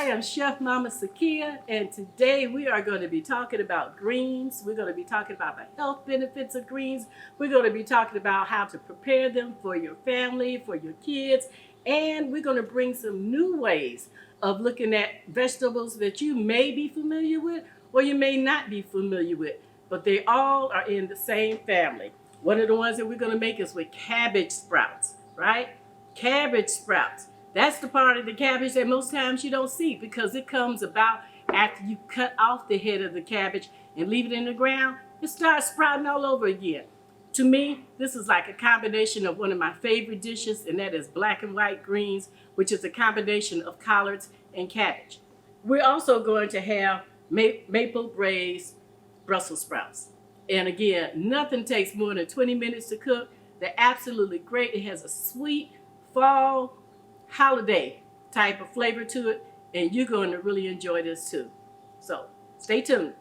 I am Chef Mama Sakia, and today we are going to be talking about greens. We're going to be talking about the health benefits of greens. We're going to be talking about how to prepare them for your family, for your kids, and we're going to bring some new ways of looking at vegetables that you may be familiar with or you may not be familiar with, but they all are in the same family. One of the ones that we're going to make is with cabbage sprouts, right? Cabbage sprouts. That's the part of the cabbage that most times you don't see because it comes about after you cut off the head of the cabbage and leave it in the ground. It starts sprouting all over again. To me, this is like a combination of one of my favorite dishes, and that is black and white greens, which is a combination of collards and cabbage. We're also going to have maple braised Brussels sprouts. And again, nothing takes more than 20 minutes to cook. They're absolutely great. It has a sweet fall holiday type of flavor to it, and you're going to really enjoy this too. So stay tuned.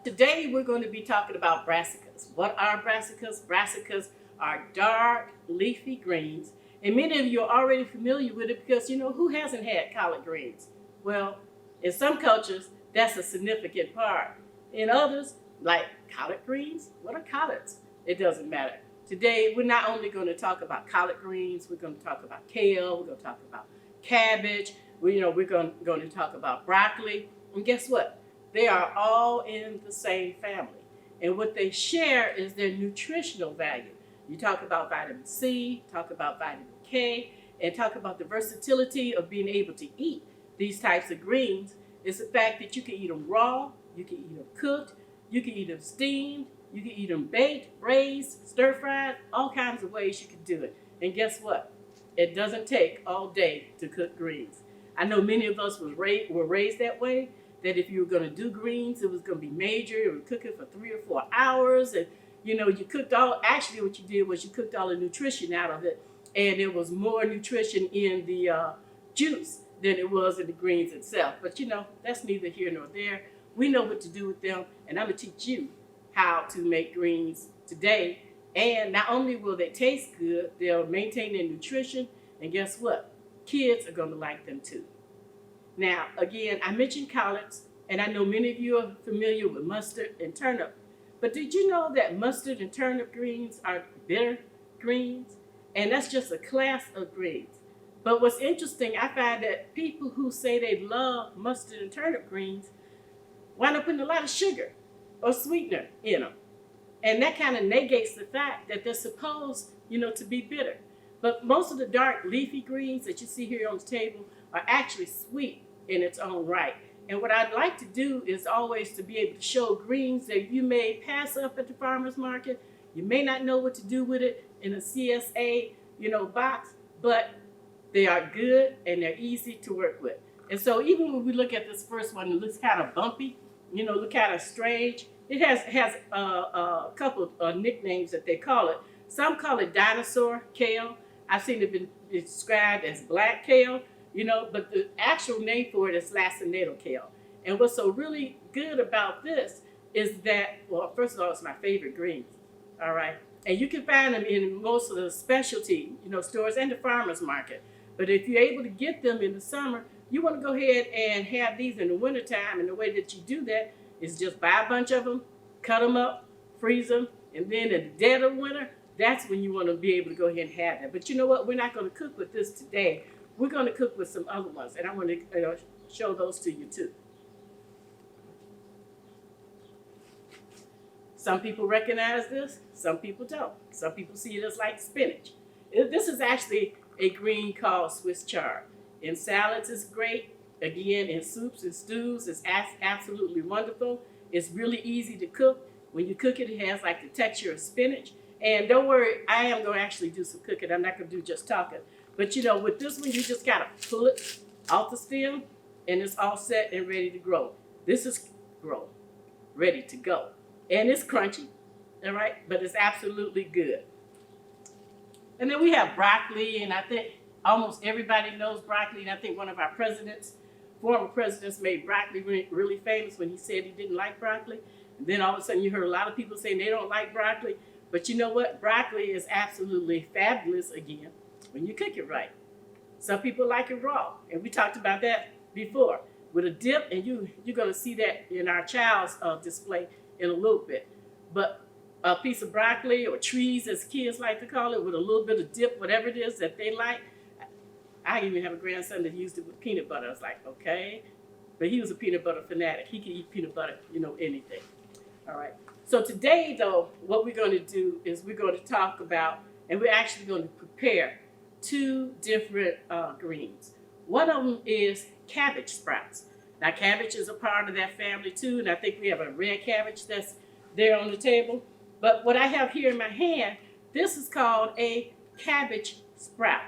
Today we're going to be talking about brassicas. What are brassicas? Brassicas are dark leafy greens, and many of you are already familiar with it because who hasn't had collard greens? Well, in some cultures that's a significant part. In others, like collard greens, what are collards? It doesn't matter. Today, we're not only going to talk about collard greens, we're going to talk about kale, we're going to talk about cabbage, we're going to talk about broccoli. And guess what? They are all in the same family. And what they share is their nutritional value. You talk about vitamin C, talk about vitamin K, and talk about the versatility of being able to eat these types of greens. It's the fact that you can eat them raw, you can eat them cooked, you can eat them steamed, you can eat them baked, braised, stir-fried, all kinds of ways you can do it. And guess what? It doesn't take all day to cook greens. I know many of us were raised that way, that if you were going to do greens, it was going to be major. You would cook it for 3 or 4 hours. And, you cooked actually what you did was you cooked all the nutrition out of it. And there was more nutrition in the juice than it was in the greens itself. But, that's neither here nor there. We know what to do with them, and I'm going to teach you how to make greens today. And not only will they taste good, they'll maintain their nutrition, and guess what? Kids are going to like them too. Now, again, I mentioned collards, and I know many of you are familiar with mustard and turnip. But did you know that mustard and turnip greens are bitter greens? And that's just a class of greens. But what's interesting, I find that people who say they love mustard and turnip greens wind up putting a lot of sugar or sweetener in them. And that kind of negates the fact that they're supposed, to be bitter. But most of the dark leafy greens that you see here on the table are actually sweet in its own right. And what I'd like to do is always to be able to show greens that you may pass up at the farmer's market. You may not know what to do with it in a CSA, box, but they are good and they're easy to work with. And so even when we look at this first one, it looks kind of bumpy, look kind of strange. It has a couple of nicknames that they call it. Some call it dinosaur kale. I've seen it been described as black kale, but the actual name for it is lacinato kale. And what's so really good about this is that, well, first of all, it's my favorite greens, all right? And you can find them in most of the specialty, stores and the farmer's market. But if you're able to get them in the summer, you want to go ahead and have these in the wintertime. And the way that you do that is just buy a bunch of them, cut them up, freeze them, and then in the dead of winter, that's when you want to be able to go ahead and have that. But you know what? We're not going to cook with this today. We're going to cook with some other ones, and I want to show those to you too. Some people recognize this, some people don't. Some people see it as like spinach. This is actually a green called Swiss chard. In salads, it's great. Again, in soups and stews, it's absolutely wonderful. It's really easy to cook. When you cook it, it has like the texture of spinach. And don't worry, I am going to actually do some cooking. I'm not going to do just talking. But with this one, you just got to pull it off the stem, and it's all set and ready to grow. This is ready to go. And it's crunchy, all right? But it's absolutely good. And then we have broccoli, and I think almost everybody knows broccoli. And I think one of our former presidents, made broccoli really famous when he said he didn't like broccoli. And then all of a sudden you heard a lot of people saying they don't like broccoli. But you know what? Broccoli is absolutely fabulous, when you cook it right. Some people like it raw, and we talked about that before. with a dip, and you're going to see that in our child's display in a little bit. But a piece of broccoli or trees, as kids like to call it, with a little bit of dip, whatever it is that they like. I even have a grandson that used it with peanut butter. I was like, okay. But he was a peanut butter fanatic. He could eat peanut butter, anything. All right. So today, though, what we're going to do is we're going to talk about, and we're actually going to prepare 2 different greens. One of them is cabbage sprouts. Now, cabbage is a part of that family, too, and I think we have a red cabbage that's there on the table. But what I have here in my hand, this is called a cabbage sprout.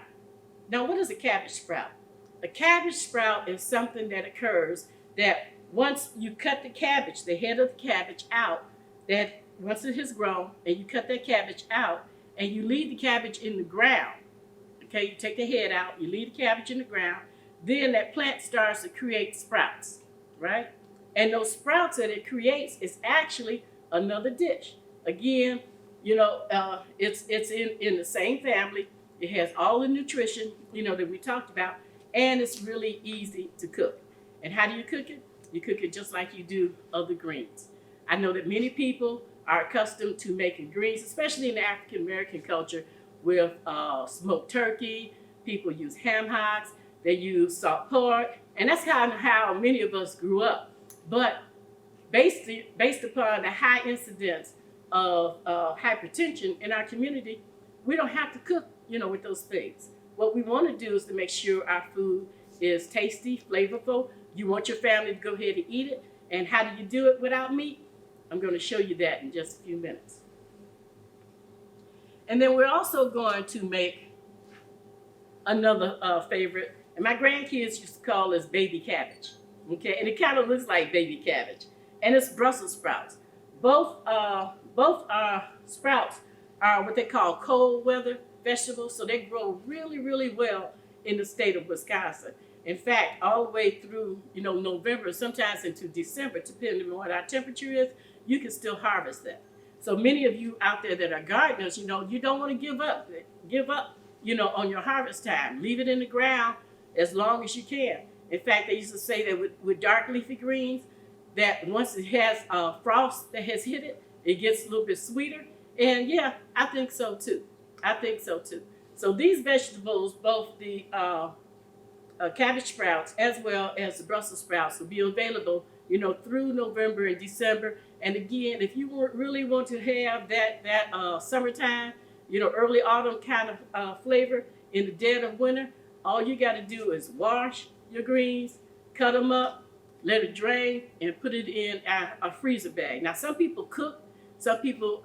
Now, what is a cabbage sprout? A cabbage sprout is something that occurs that once you cut the cabbage, the head of the cabbage out, that once it has grown, and you cut that cabbage out, and you leave the cabbage in the ground. Okay, you take the head out, you leave the cabbage in the ground, then that plant starts to create sprouts, right? And those sprouts that it creates is actually another dish. Again, it's in the same family. It has all the nutrition, that we talked about, and it's really easy to cook. And how do you cook it? You cook it just like you do other greens. I know that many people are accustomed to making greens, especially in the African American culture, with smoked turkey. People use ham hocks. They use salt pork, and that's kind of how many of us grew up. But based upon the high incidence of hypertension in our community, we don't have to cook, with those things. What we want to do is to make sure our food is tasty, flavorful. You want your family to go ahead and eat it. And how do you do it without meat? I'm going to show you that in just a few minutes. And then we're also going to make another favorite. And my grandkids used to call this baby cabbage. Okay, and it kind of looks like baby cabbage. And it's Brussels sprouts. Both sprouts are what they call cold weather vegetables, so they grow really, really well in the state of Wisconsin. In fact, all the way through, November, sometimes into December, depending on what our temperature is, you can still harvest that. So many of you out there that are gardeners, you don't want to give up, on your harvest time. Leave it in the ground as long as you can. In fact, they used to say that with dark leafy greens, that once it has frost that has hit it, it gets a little bit sweeter. And yeah, I think so too. So these vegetables, both the cabbage sprouts as well as the Brussels sprouts, will be available, through November and December. And again, if you really want to have that summertime, early autumn kind of flavor in the dead of winter, all you got to do is wash your greens, cut them up, let it drain, and put it in a freezer bag. Now, some people cook, some people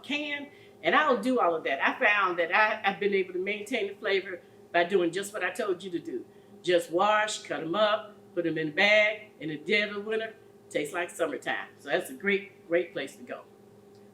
can, and I don't do all of that. I found that I've been able to maintain the flavor by doing just what I told you to do. Just wash, cut them up, put them in a bag. In the dead of winter, tastes like summertime. So that's a great, great place to go.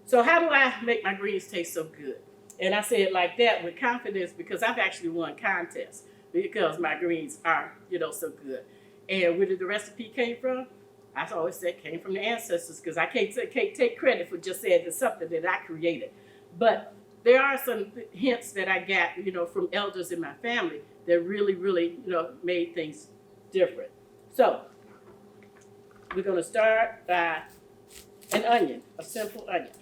So how do I make my greens taste so good? And I say it like that with confidence because I've actually won contests because my greens are, so good. And where did the recipe came from? I always say it came from the ancestors because I can't take credit for just saying it's something that I created. But there are some hints that I got, from elders in my family that really, really, made things different. So we're going to start by an onion, a simple onion.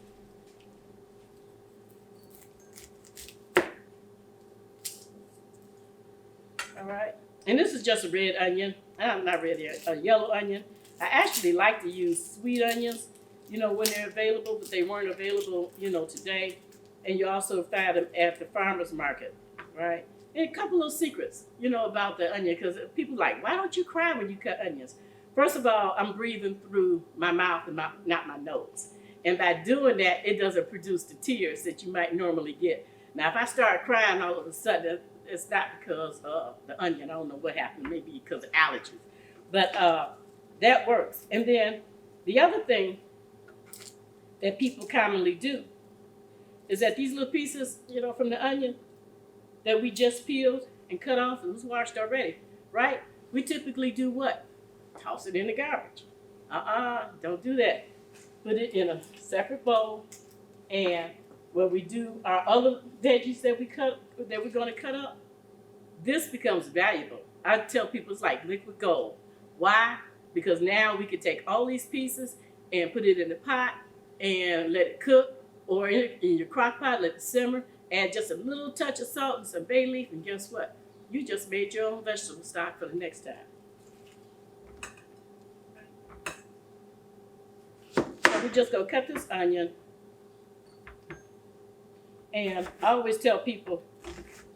All right. And this is just a red onion. Not red, a yellow onion. I actually like to use sweet onions, when they're available, but they weren't available, today. And you also find them at the farmer's market, right? And a couple of secrets, about the onion, because people are like, why don't you cry when you cut onions? First of all, I'm breathing through my mouth and not my nose. And by doing that, it doesn't produce the tears that you might normally get. Now, if I start crying all of a sudden, it's not because of the onion. I don't know what happened, maybe because of allergies. But that works. And then the other thing that people commonly do is that these little pieces, from the onion that we just peeled and cut off, it was washed already, right? We typically do what? Toss it in the garbage. Don't do that. Put it in a separate bowl, and when we do our other veggies that we're going to cut up, this becomes valuable. I tell people it's like liquid gold. Why? Because now we can take all these pieces and put it in the pot and let it cook, or in your crock pot, let it simmer, add just a little touch of salt and some bay leaf, and guess what? You just made your own vegetable stock for the next time. So we're just gonna cut this onion, and I always tell people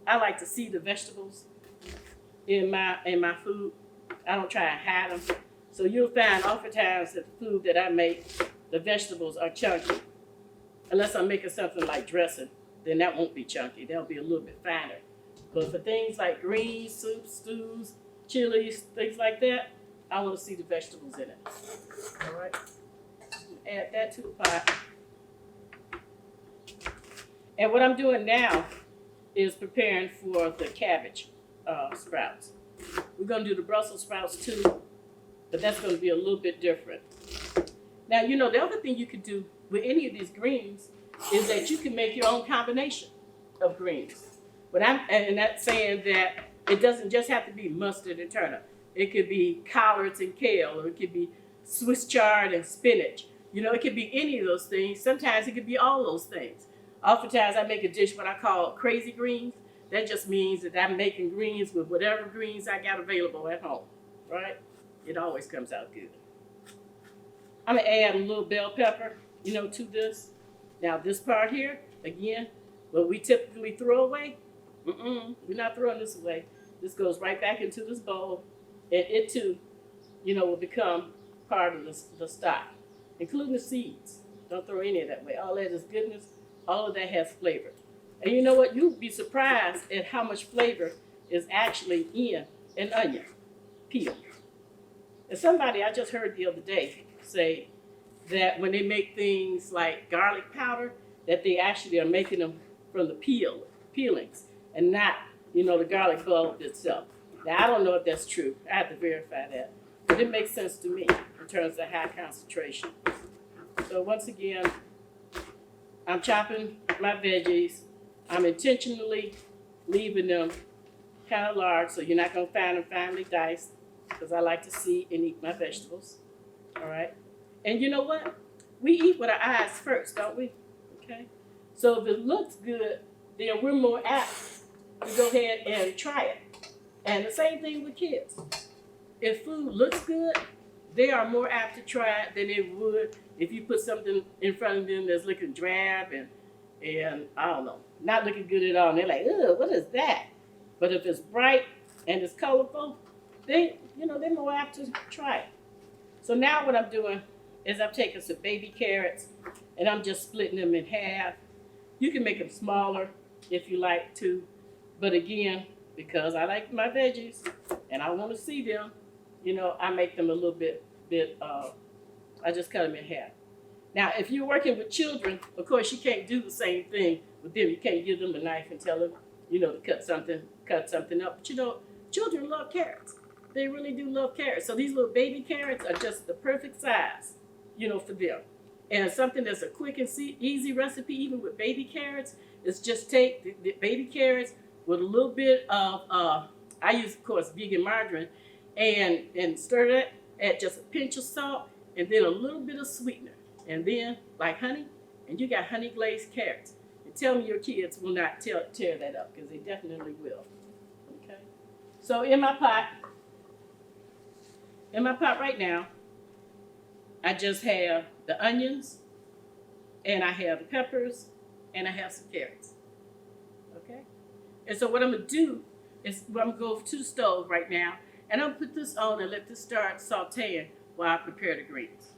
I like to see the vegetables in my food. I don't try and hide them. So you'll find oftentimes that the food that I make, the vegetables are chunky. Unless I'm making something like dressing, then that won't be chunky. They'll be a little bit finer. But for things like greens, soups, stews, chilies, things like that, I want to see the vegetables in it. All right. Add that to the pot. And what I'm doing now is preparing for the cabbage sprouts. We're going to do the Brussels sprouts too, but that's going to be a little bit different. Now, you know, the other thing you could do with any of these greens is that you can make your own combination of greens. And that's saying that it doesn't just have to be mustard and turnip. It could be collards and kale, or it could be Swiss chard and spinach. You know, it could be any of those things. Sometimes it could be all those things. Oftentimes I make a dish what I call crazy greens. That just means that I'm making greens with whatever greens I got available at home, right? It always comes out good. I'm gonna add a little bell pepper, you know, to this. Now this part here, again, what we typically throw away, we're not throwing this away. This goes right back into this bowl, and it too, you know, will become part of the stock, including the seeds. Don't throw any of that away. All that is goodness. All of that has flavor. And you know what? You'll be surprised at how much flavor is actually in an onion peel. And somebody I just heard the other day say that when they make things like garlic powder, that they actually are making them from the peelings, and not, you know, the garlic bulb itself. Now, I don't know if that's true. I have to verify that. But it makes sense to me in terms of high concentration. So once again, I'm chopping my veggies. I'm intentionally leaving them kind of large, so you're not going to find them finely diced, because I like to see and eat my vegetables. All right? And you know what? We eat with our eyes first, don't we? Okay? So if it looks good, then we're more apt to go ahead and try it. And the same thing with kids. If food looks good, they are more apt to try it than they would if you put something in front of them that's looking drab and I don't know, not looking good at all. And they're like, ugh, what is that? But if it's bright and it's colorful, they're more apt to try it. So now what I'm doing is I'm taking some baby carrots and I'm just splitting them in half. You can make them smaller if you like to, but again, because I like my veggies and I want to see them, you know, I make them a little bit, I just cut them in half. Now, if you're working with children, of course, you can't do the same thing with them. You can't give them a knife and tell them, you know, to cut something up. But you know, children love carrots. They really do love carrots. So these little baby carrots are just the perfect size, you know, for them. And something that's a quick and easy recipe, even with baby carrots, is just take the baby carrots with a little bit of, I use, of course, vegan margarine, and stir that at just a pinch of salt, and then a little bit of sweetener. And then, like honey, and you got honey glazed carrots. And tell me your kids will not tear that up, because they definitely will. Okay? So in my pot right now, I just have the onions, and I have the peppers, and I have some carrots. Okay? And so what I'm going to do is I'm going to go to the stove right now, and I'm going to put this on and let this start sauteing while I prepare the greens.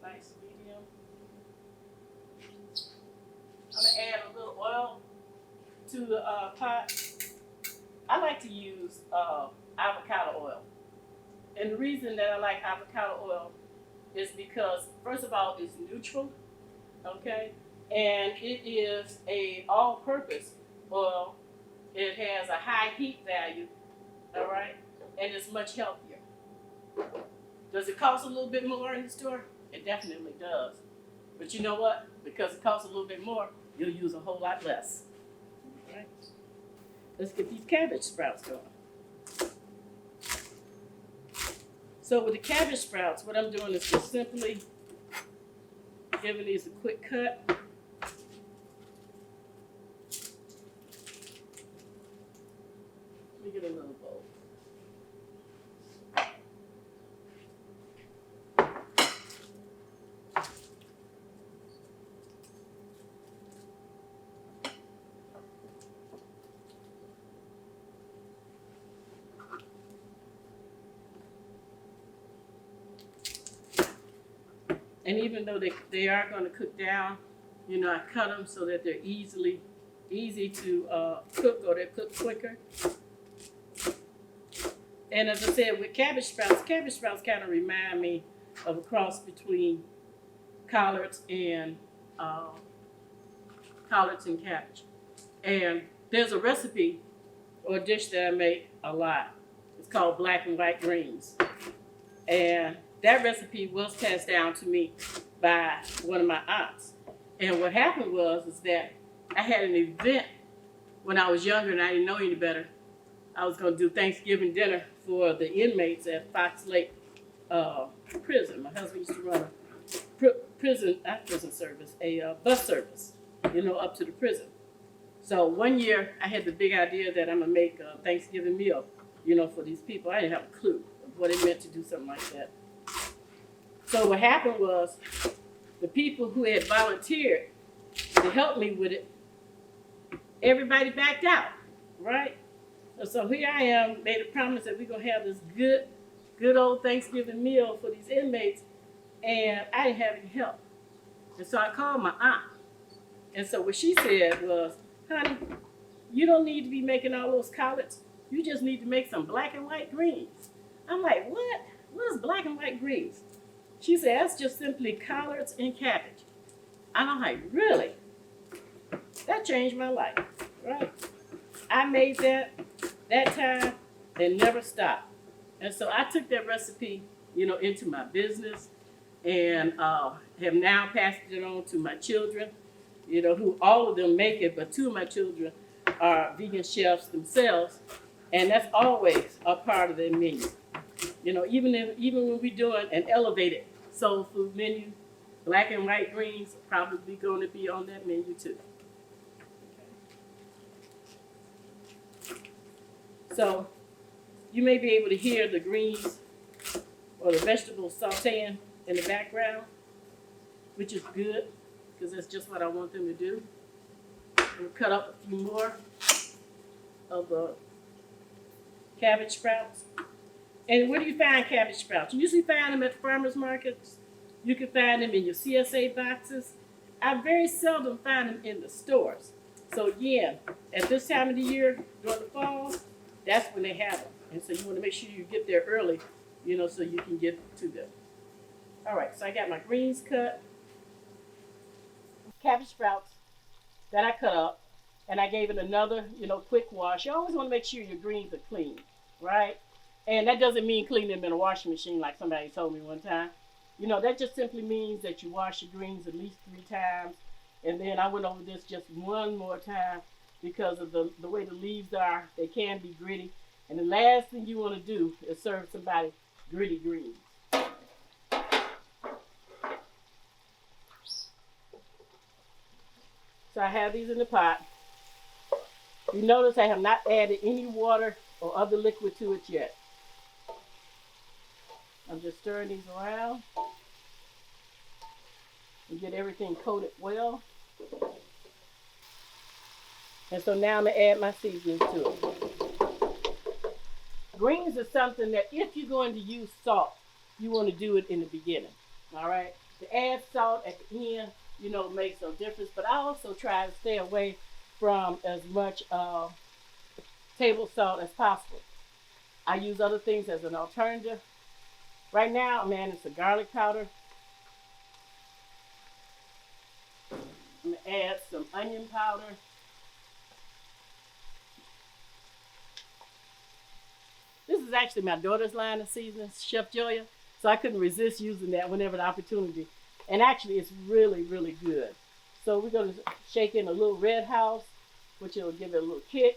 Nice medium. I'm going to add a little oil to the pot. I like to use avocado oil. And the reason that I like avocado oil is because, first of all, it's neutral, okay? And it is a all-purpose oil. It has a high heat value, all right? And it's much healthier. Does it cost a little bit more in the store? It definitely does. But you know what? Because it costs a little bit more, you'll use a whole lot less. All right. Let's get these cabbage sprouts going. So with the cabbage sprouts, what I'm doing is just simply giving these a quick cut. Let me get a little bowl. And even though they are going to cook down, you know, I cut them so that they're easy to cook, or they cook quicker. And as I said, with cabbage sprouts kind of remind me of a cross between collards and cabbage. And there's a recipe or a dish that I make a lot. It's called black and white greens. And that recipe was passed down to me by one of my aunts. And what happened is that I had an event when I was younger and I didn't know any better. I was going to do Thanksgiving dinner for the inmates at Fox Lake prison. My husband used to run a bus service, you know, up to the prison. So one year I had the big idea that I'm going to make a Thanksgiving meal, you know, for these people. I didn't have a clue of what it meant to do something like that. So what happened was the people who had volunteered to help me with it, everybody backed out, right? So here I am, made a promise that we're going to have this good old Thanksgiving meal for these inmates, and I didn't have any help. And so I called my aunt. And so what she said was, honey, you don't need to be making all those collards. You just need to make some black and white greens. I'm like, what? What is black and white greens? She said, that's just simply collards and cabbage. And I'm like, really? That changed my life, right? I made that time and never stopped. And so I took that recipe, you know, into my business and have now passed it on to my children, you know, who all of them make it, but two of my children are vegan chefs themselves. And that's always a part of their menu. You know, even when we're doing an elevated soul food menu, black and white greens are probably going to be on that menu too. So you may be able to hear the greens or the vegetables sauteing in the background, which is good because that's just what I want them to do. We'll cut up a few more of the cabbage sprouts. And where do you find cabbage sprouts? You usually find them at farmers markets. You can find them in your CSA boxes. I very seldom find them in the stores. So again, at this time of the year, during the fall, that's when they have them. And so you want to make sure you get there early, you know, so you can get to them. All right, so I got my greens cut. Cabbage sprouts that I cut up, and I gave it another, you know, quick wash. You always want to make sure your greens are clean, right? And that doesn't mean clean them in a washing machine like somebody told me one time. You know, that just simply means that you wash your greens at least 3 times. And then I went over this just one more time because of the way the leaves are. They can be gritty. And the last thing you want to do is serve somebody gritty greens. So I have these in the pot. You notice I have not added any water or other liquid to it yet. I'm just stirring these around and get everything coated well. And so now I'm going to add my seasonings to it. Greens is something that if you're going to use salt, you want to do it in the beginning. All right? To add salt at the end, you know, makes no difference. But I also try to stay away from as much table salt as possible. I use other things as an alternative. Right now, man, it's a garlic powder. I'm going to add some onion powder. This is actually my daughter's line of seasonings, Chef Joya. So I couldn't resist using that whenever the opportunity. And actually, it's really, really good. So we're going to shake in a little red house, which will give it a little kick.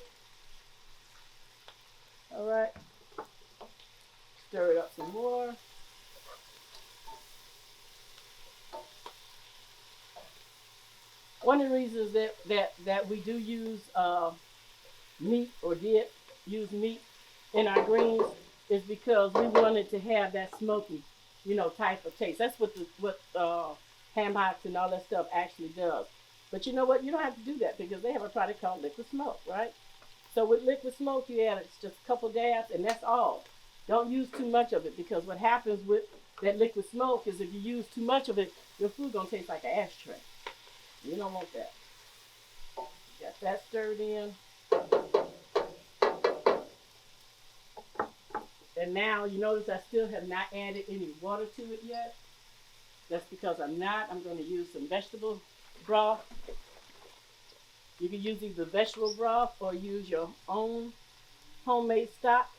All right. Stir it up some more. One of the reasons that we do use meat or did use meat in our greens is because we wanted to have that smoky, type of taste. That's what ham hocks and all that stuff actually does. But you know what? You don't have to do that because they have a product called liquid smoke, right? So with liquid smoke, you add just a couple dabs, and that's all. Don't use too much of it because what happens with that liquid smoke is if you use too much of it, your food gonna taste like an ashtray. You don't want that. Got that stirred in. And now you notice I still have not added any water to it yet. That's because I'm not. I'm going to use some vegetable broth. You can use either vegetable broth or use your own homemade stock.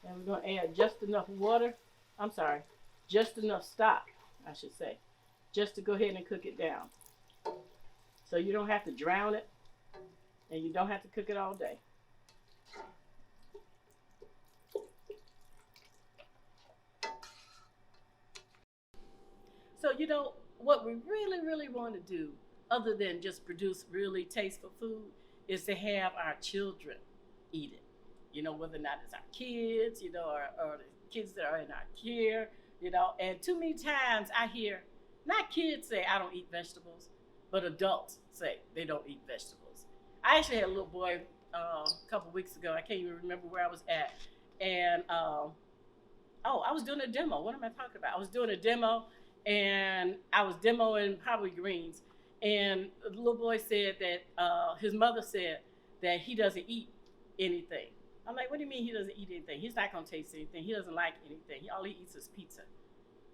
And we're going to add just enough water. I'm sorry, just enough stock, I should say, just to go ahead and cook it down. So you don't have to drown it, and you don't have to cook it all day. So what we really, really want to do, other than just produce really tasteful food, is to have our children eat it. Whether or not it's our kids, or the kids that are in our care, And too many times I hear, not kids say I don't eat vegetables, but adults say they don't eat vegetables. I actually had a little boy a couple weeks ago. I can't even remember where I was at. And, I was doing a demo. What am I talking about? I was doing a demo, and I was demoing probably greens. And the little boy said that his mother said that he doesn't eat anything. I'm like, what do you mean he doesn't eat anything? He's not going to taste anything. He doesn't like anything. All he eats is pizza.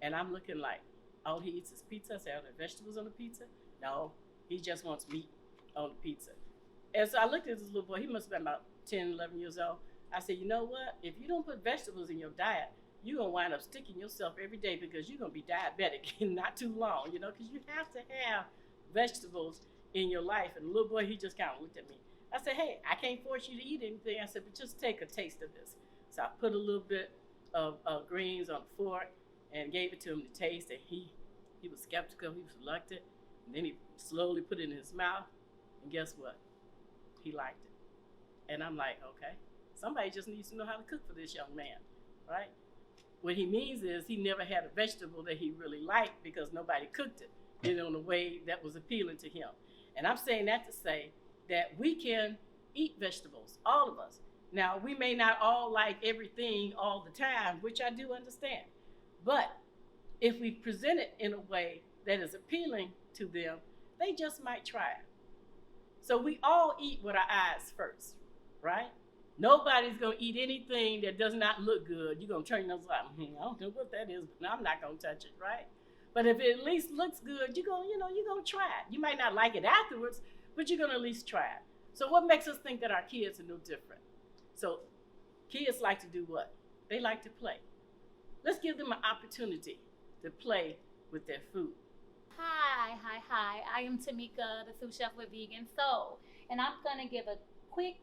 And I'm looking like, all he eats is pizza? I said, are there vegetables on the pizza? No, he just wants meat on the pizza. And so I looked at this little boy. He must have been about 10, 11 years old. I said, you know what? If you don't put vegetables in your diet, you're going to wind up sticking yourself every day because you're going to be diabetic in not too long, because you have to have vegetables in your life. And the little boy, he just kind of looked at me. I said, hey, I can't force you to eat anything. I said, but just take a taste of this. So I put a little bit of greens on the fork and gave it to him to taste. And he was skeptical. He was reluctant. And then he slowly put it in his mouth. And guess what? He liked it. And I'm like, okay, somebody just needs to know how to cook for this young man, right? What he means is he never had a vegetable that he really liked because nobody cooked it in a way that was appealing to him. And I'm saying that to say that we can eat vegetables, all of us. Now, we may not all like everything all the time, which I do understand. But if we present it in a way that is appealing to them, they just might try it. So we all eat with our eyes first, right? Nobody's going to eat anything that does not look good. You're going to turn your nose like, I don't know what that is, but I'm not going to touch it, right? But if it at least looks good, you're going to try it. You might not like it afterwards, but you're going to at least try it. So what makes us think that our kids are no different? So kids like to do what? They like to play. Let's give them an opportunity to play with their food. Hi. I am Tamika, the sous chef with Vegan Soul, and I'm going to give a quick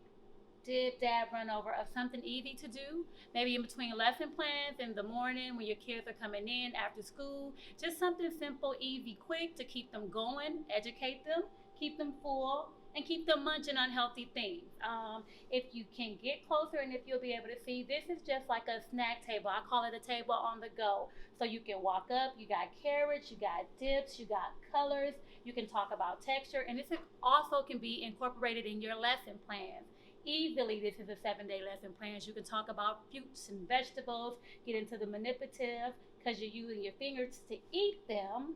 dab run over of something easy to do, maybe in between lesson plans in the morning when your kids are coming in after school. Just something simple, easy, quick to keep them going, educate them, keep them full, and keep them munching unhealthy things. If you can get closer and if you'll be able to see, this is just like a snack table. I call it a table on the go. So you can walk up, you got carrots, you got dips, you got colors, you can talk about texture, and this also can be incorporated in your lesson plans. Easily, this is a 7-day lesson plan. You can talk about fruits and vegetables, get into the manipulative because you're using your fingers to eat them.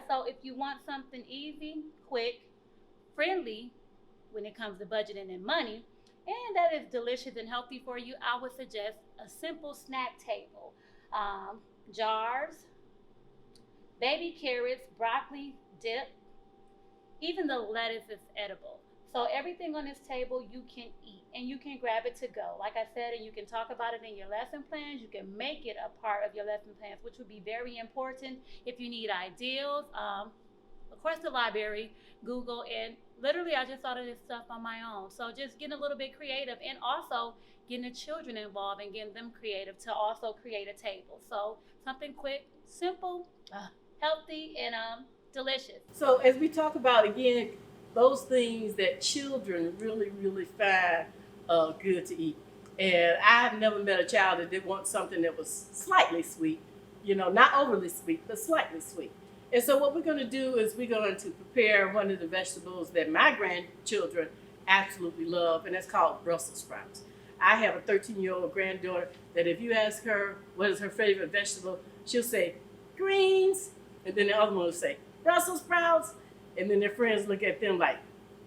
So if you want something easy, quick, friendly when it comes to budgeting and money, and that is delicious and healthy for you, I would suggest a simple snack table. Jars, baby carrots, broccoli, dip, even the lettuce is edible. So everything on this table you can eat and you can grab it to go. Like I said, and you can talk about it in your lesson plans. You can make it a part of your lesson plans, which would be very important if you need ideas. Of course, the library, Google, and literally I just thought of this stuff on my own. So just getting a little bit creative and also getting the children involved and getting them creative to also create a table. So something quick, simple, healthy, and delicious. So as we talk about again, those things that children really, really find good to eat. And I've never met a child that did want something that was slightly sweet, not overly sweet, but slightly sweet. And so what we're going to do is we're going to prepare one of the vegetables that my grandchildren absolutely love, and that's called Brussels sprouts. I have a 13-year-old granddaughter that if you ask her what is her favorite vegetable, she'll say greens, and then the other one will say Brussels sprouts, and then their friends look at them like,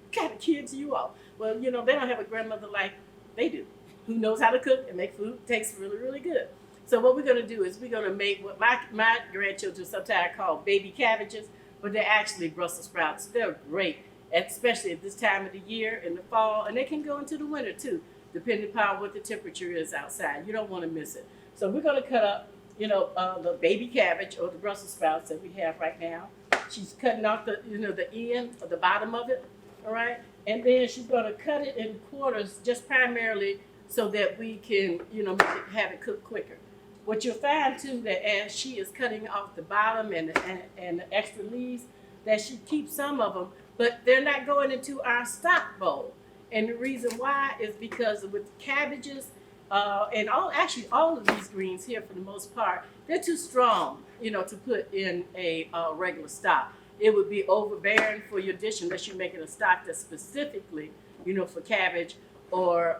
what kind of kids you are? Well, they don't have a grandmother like they do, who knows how to cook and make food tastes really, really good. So what we're going to do is we're going to make what my grandchildren sometimes call baby cabbages, but they're actually Brussels sprouts. They're great, especially at this time of the year in the fall, and they can go into the winter too, depending upon what the temperature is outside. You don't want to miss it. So we're going to cut up, the baby cabbage or the Brussels sprouts that we have right now. She's cutting off the end or the bottom of it, all right? And then she's going to cut it in quarters just primarily so that we can, have it cook quicker. What you'll find too, that as she is cutting off the bottom and the extra leaves, that she keeps some of them, but they're not going into our stock bowl. And the reason why is because with cabbages, and all of these greens here for the most part, they're too strong, to put in a regular stock. It would be overbearing for your dish unless you're making a stock that's specifically, for cabbage or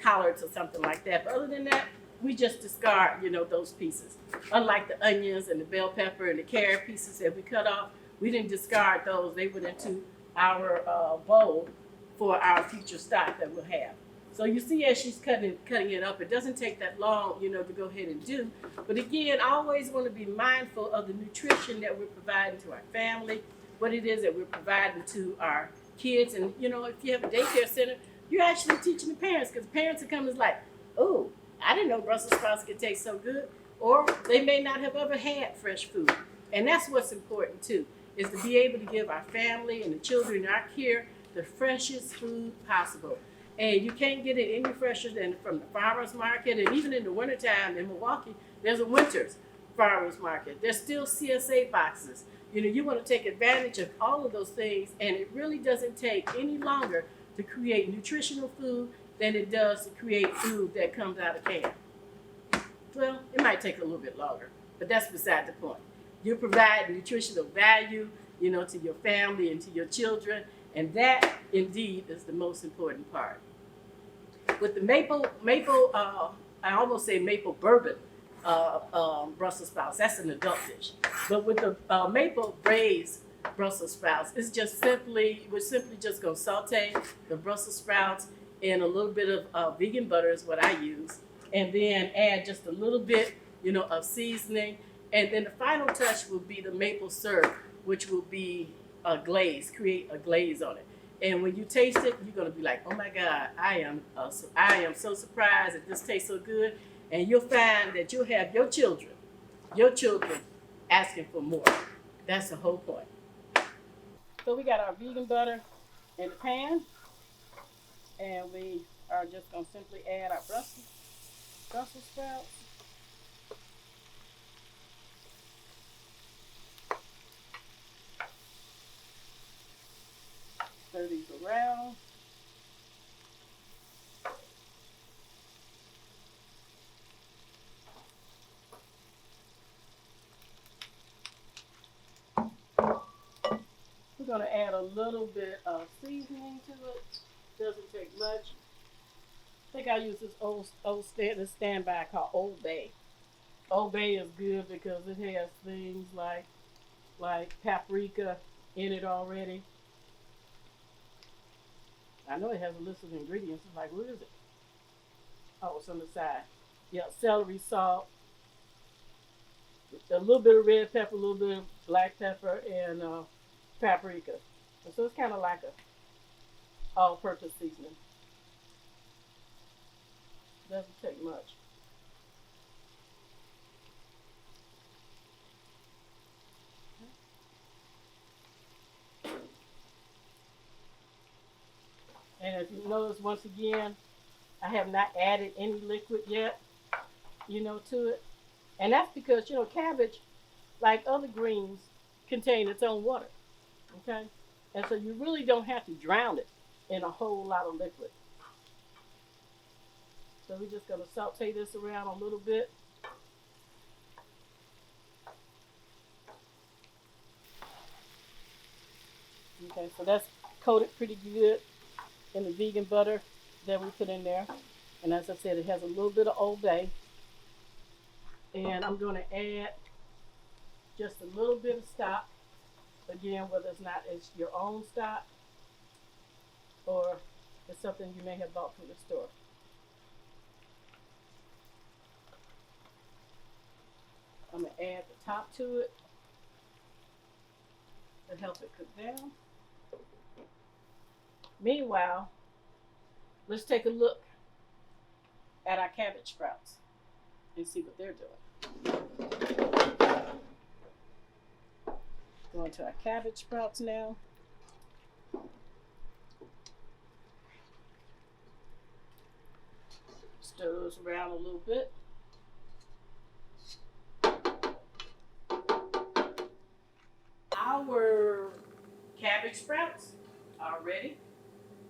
collards or something like that. But other than that, we just discard, those pieces. Unlike the onions and the bell pepper and the carrot pieces that we cut off, we didn't discard those. They went into our bowl for our future stock that we'll have. So you see as she's cutting it up, it doesn't take that long, to go ahead and do. But again, I always want to be mindful of the nutrition that we're providing to our family, what it is that we're providing to our kids. And, if you have a daycare center, you're actually teaching the parents, because parents are coming like, oh, I didn't know Brussels sprouts could taste so good. Or they may not have ever had fresh food. And that's what's important too, is to be able to give our family and the children in our care the freshest food possible. And you can't get it any fresher than from the farmer's market. And even in the wintertime in Milwaukee, there's a winter's farmer's market. There's still CSA boxes. You want to take advantage of all of those things, and it really doesn't take any longer to create nutritional food than it does to create food that comes out of can. Well, it might take a little bit longer, but that's beside the point. You provide nutritional value, to your family and to your children, and that indeed is the most important part. With the maple, I almost say maple bourbon Brussels sprouts. That's an adult dish. But with the maple braised Brussels sprouts, we're simply just gonna saute the Brussels sprouts in a little bit of vegan butter is what I use, and then add just a little bit, of seasoning, and then the final touch will be the maple syrup, which will be a glaze, create a glaze on it. And when you taste it, you're gonna be like, oh my God, I am so surprised that this tastes so good. And you'll find that you'll have your children asking for more. That's the whole point. So we got our vegan butter in the pan, and we are just gonna simply add our Brussels sprouts. Stir these around. We're going to add a little bit of seasoning to it. Doesn't take much. I think I use this old standby called Old Bay. Old Bay is good because it has things like paprika in it already. I know it has a list of ingredients. It's like, what is it? Oh, it's on the side. Yeah, celery salt, a little bit of red pepper, a little bit of black pepper, and paprika. And so it's kind of like a all-purpose seasoning. Doesn't take much. And if you notice, once again, I have not added any liquid yet, to it. And that's because, cabbage, like other greens, contain its own water. Okay? And so you really don't have to drown it in a whole lot of liquid. So we're just going to saute this around a little bit. Okay, so that's coated pretty good in the vegan butter that we put in there. And as I said, it has a little bit of Old Bay. And I'm going to add just a little bit of stock. Again, whether it's your own stock or it's something you may have bought from the store. I'm going to add the top to it to help it cook down. Meanwhile, let's take a look at our cabbage sprouts and see what they're doing. Going to our cabbage sprouts now. Stir those around a little bit. Our cabbage sprouts are ready.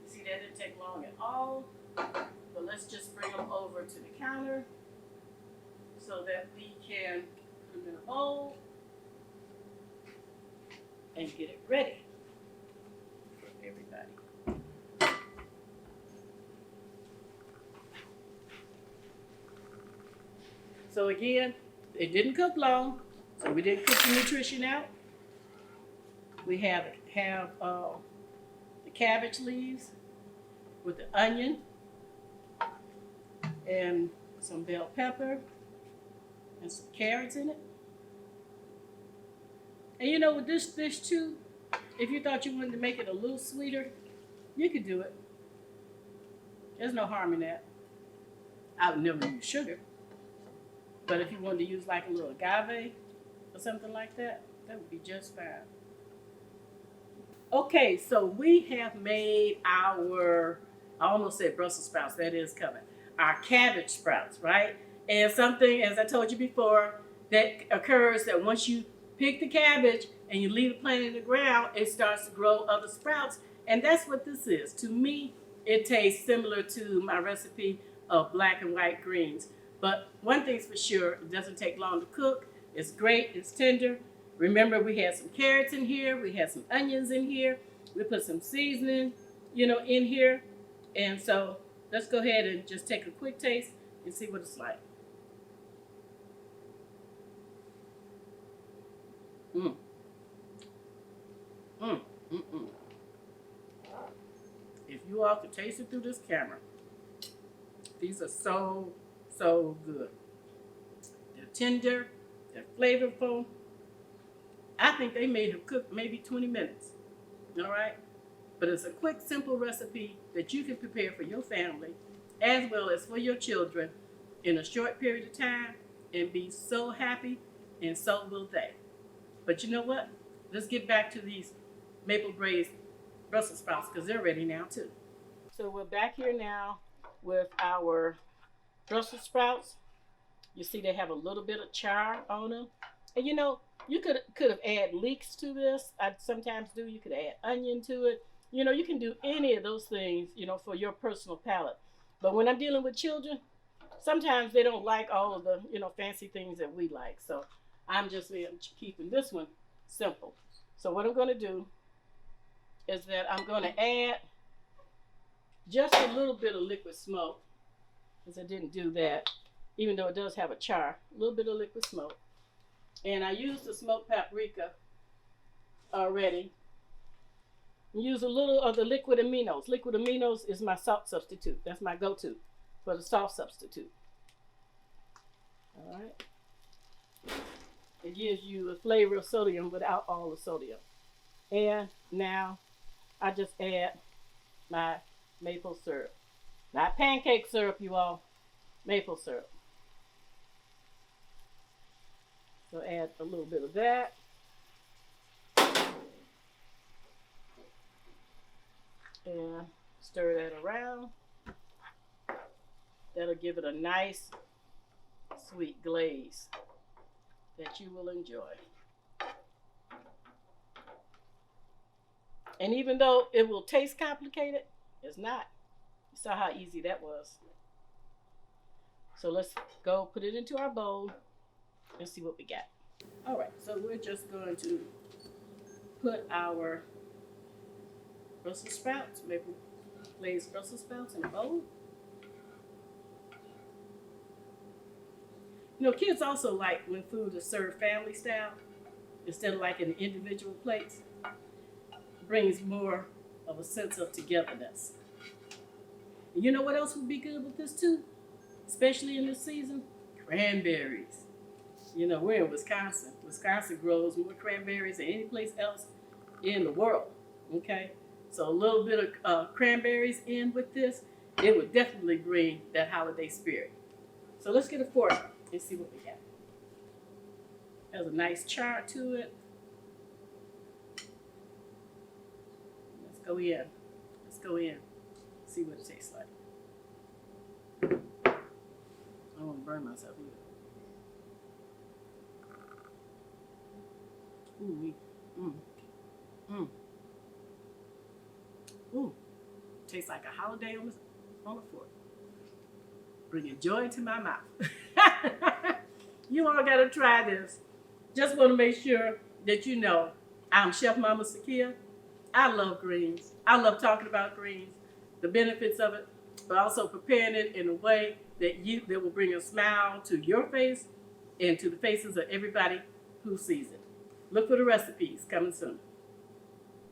You see, that didn't take long at all. But let's just bring them over to the counter so that we can put them in a bowl and get it ready for everybody. So again, it didn't cook long, so we didn't cook the nutrition out. We have the cabbage leaves with the onion and some bell pepper and some carrots in it. And with this dish too, if you thought you wanted to make it a little sweeter, you could do it. There's no harm in that. I would never use sugar. But if you wanted to use like a little agave or something like that, that would be just fine. Okay, so we have made I almost said Brussels sprouts, that is coming. Our cabbage sprouts, right? And something, as I told you before, that occurs that once you pick the cabbage and you leave the plant in the ground, it starts to grow other sprouts. And that's what this is. To me, it tastes similar to my recipe of black and white greens. But one thing's for sure, it doesn't take long to cook. It's great, it's tender. Remember, we had some carrots in here, we had some onions in here, we put some seasoning, in here. And so let's go ahead and just take a quick taste and see what it's like. Mm. Mm. Mm-mm. If you all could taste it through this camera, these are so, so good. They're tender, they're flavorful. I think they may have cooked maybe 20 minutes, all right? But it's a quick, simple recipe that you can prepare for your family as well as for your children in a short period of time and be so happy, and so will they. But you know what? Let's get back to these maple braised Brussels sprouts because they're ready now too. So we're back here now with our Brussels sprouts. You see they have a little bit of char on them. And you could have added leeks to this. I sometimes do. You could add onion to it. You can do any of those things, for your personal palate. But when I'm dealing with children, sometimes they don't like all of the, fancy things that we like. So I'm just keeping this one simple. So what I'm going to do is that I'm going to add just a little bit of liquid smoke, because I didn't do that, even though it does have a char, a little bit of liquid smoke. And I used the smoked paprika already. Use a little of the liquid aminos. Liquid aminos is my salt substitute. That's my go-to for the salt substitute. All right. It gives you the flavor of sodium without all the sodium. And now I just add my maple syrup. Not pancake syrup, you all. Maple syrup. So add a little bit of that. And stir that around. That'll give it a nice sweet glaze that you will enjoy. And even though it will taste complicated, it's not. You saw how easy that was. So let's go put it into our bowl and see what we got. All right, so we're just going to put our Brussels sprouts, maple glazed Brussels sprouts in a bowl. You know, kids also like when food is served family style instead of like in individual plates. It brings more of a sense of togetherness. And you know what else would be good with this too? Especially in this season? Cranberries. You know, we're in Wisconsin. Wisconsin grows more cranberries than any place else in the world. Okay? So a little bit of cranberries in with this, it would definitely bring that holiday spirit. So let's get a fork and see what we got. Has a nice char to it. Let's go in. Let's go in. See what it tastes like. I don't want to burn myself either. Ooh, Ooh, tastes like a holiday on the fork. Bringing joy to my mouth. You all gotta try this. Just want to make sure that you know I'm Chef Mama Sakia. I love greens. I love talking about greens, the benefits of it, but also preparing it in a way that will bring a smile to your face and to the faces of everybody who sees it. Look for the recipes coming soon.